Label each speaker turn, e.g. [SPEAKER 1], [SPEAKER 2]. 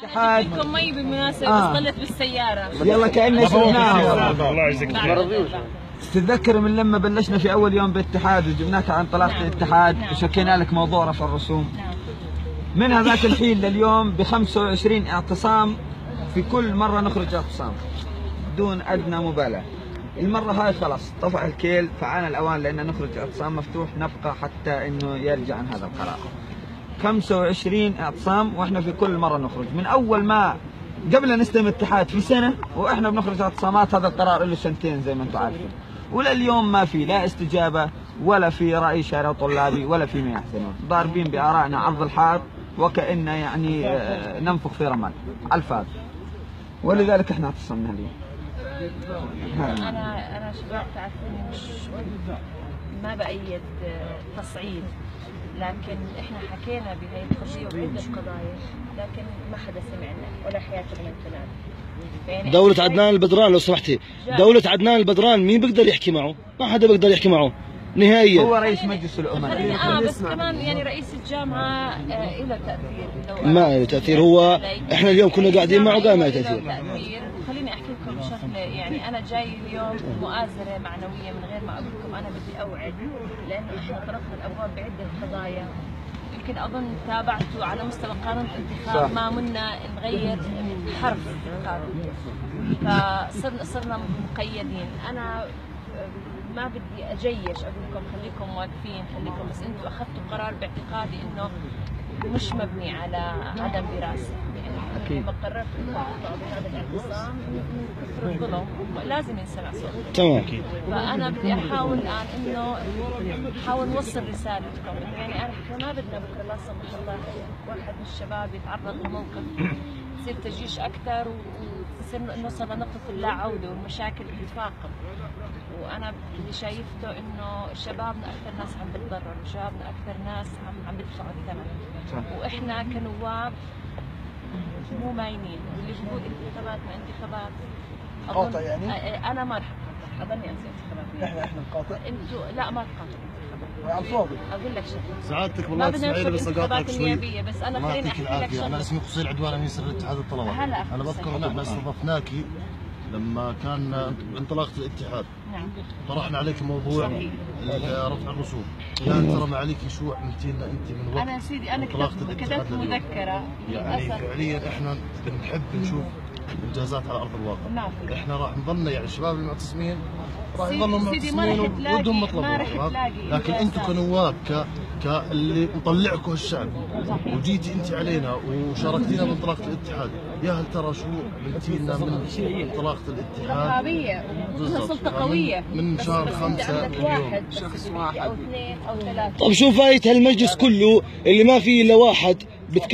[SPEAKER 1] أنا جبت لكم مي بالمناسبة بس ضلت بالسيارة.
[SPEAKER 2] يلا كأننا شفناها.
[SPEAKER 3] الله يجزيك خير.
[SPEAKER 2] تتذكر من لما بلشنا في أول يوم بالاتحاد وجبناك عن طلاقة الاتحاد وشكينا لك موضوع رفع الرسوم. من هذاك الحين لليوم ب 25 اعتصام في كل مرة نخرج اعتصام بدون أدنى مبالاة. المرة هاي خلاص طفح الكيل فعان الأوان لأن نخرج اعتصام مفتوح نبقى حتى إنه يرجع عن هذا القرار. 25 اعتصام واحنا في كل مرة نخرج من أول ما قبل أن نستلم الاتحاد في سنة واحنا بنخرج اعتصامات. هذا القرار له سنتين زي ما انتم عارفين ولليوم ما في لا استجابة ولا في رأي شارع طلابي ولا في ما يحسنون. ضاربين بآرائنا عرض الحائط وكأن يعني ننفخ في رمال على الفاضي. ولذلك احنا اعتصمنا اليوم.
[SPEAKER 1] أنا شباب تعرفوني مش ما بأيد تصعيد، لكن احنا حكينا بهي القضية وعدة قضايا لكن ما حدا سمعنا ولا حياة من تنال. يعني
[SPEAKER 4] دولة عدنان البدران لو سمحتي، دولة عدنان البدران مين بيقدر يحكي معه؟ ما حدا بيقدر يحكي معه نهائيا.
[SPEAKER 2] هو رئيس مجلس الأمناء.
[SPEAKER 1] بس كمان يعني رئيس الجامعة له تأثير.
[SPEAKER 4] ما له تأثير. هو احنا اليوم كنا قاعدين معه قال ما له تأثير.
[SPEAKER 1] خليني احكي لكم شغله، يعني انا جاي اليوم مؤازره معنويه من غير ما اقول لكم انا بدي اوعد، لانه احنا طرقنا الابواب بعده قضايا. يمكن اظن تابعتوا على مستوى قانون الانتخاب ما منا نغير حرف القانون، فصرنا مقيدين. انا ما بدي اجيش اقول لكم خليكم واقفين خليكم، بس انتم اخذتوا قرار باعتقادي انه مش مبني على عدم دراسه. يعني لما قررت تقطعوا بهذا الاعتصام من كثر الظلم لازم ينسمع صوتكم.
[SPEAKER 4] تمام.
[SPEAKER 1] فانا بدي احاول الان انه احاول نوصل رسالتكم، يعني احنا ما بدنا بكره لا سمح الله واحد من الشباب يتعرض لموقف يصير تجيش اكثر وتصير نوصل لنقطه اللا عوده والمشاكل تتفاقم. وانا اللي شايفته انه شبابنا اكثر ناس عم بتضرر، شبابنا اكثر ناس عم بيدفعوا الثمن، واحنا كنواب مو ماينين. واللي بيقول انتخابات ما انتخابات
[SPEAKER 4] قاطع يعني؟
[SPEAKER 1] انا ما رح اظني انسى انتخابات.
[SPEAKER 4] احنا نقاطع؟
[SPEAKER 1] انتوا لا ما تقاطعوا انتخابات
[SPEAKER 4] على الفاضي.
[SPEAKER 1] اقول لك شغله
[SPEAKER 4] سعادتك والله تسمعيني بس اقاطعك شوي.
[SPEAKER 1] بس انا خليني احكي لك شغله.
[SPEAKER 5] انا اسمي قصير عدوان امين سر اتحاد الطلبه. انا بذكر ان احنا استضفناكي لما كان انطلاقه الاتحاد.
[SPEAKER 1] نعم.
[SPEAKER 5] طرحنا عليك موضوع رفع الرسوم. يعني ترى ما عليك شو عملتي لنا انت من وقت
[SPEAKER 1] انا سيدي انا كتبت مذكره.
[SPEAKER 5] يعني فعليا احنا بنحب نشوف انجازات على ارض الواقع. احنا راح نظلنا يعني الشباب المعتصمين راح يظلوا معتصمين ودهم مطلبهم، لكن انتم كنواب اللي مطلعكم الشعب وجيتي انت علينا وشاركتينا بانطلاقه الاتحاد، يا هل ترى شو عملتي لنا من انطلاقه الاتحاد؟
[SPEAKER 1] رهابيه سلطه قويه
[SPEAKER 5] من شهر 5 اليوم
[SPEAKER 1] شخص واحد او اثنين او ثلاثه.
[SPEAKER 4] طب شو فايت هالمجلس كله اللي ما فيه الا واحد بتكلم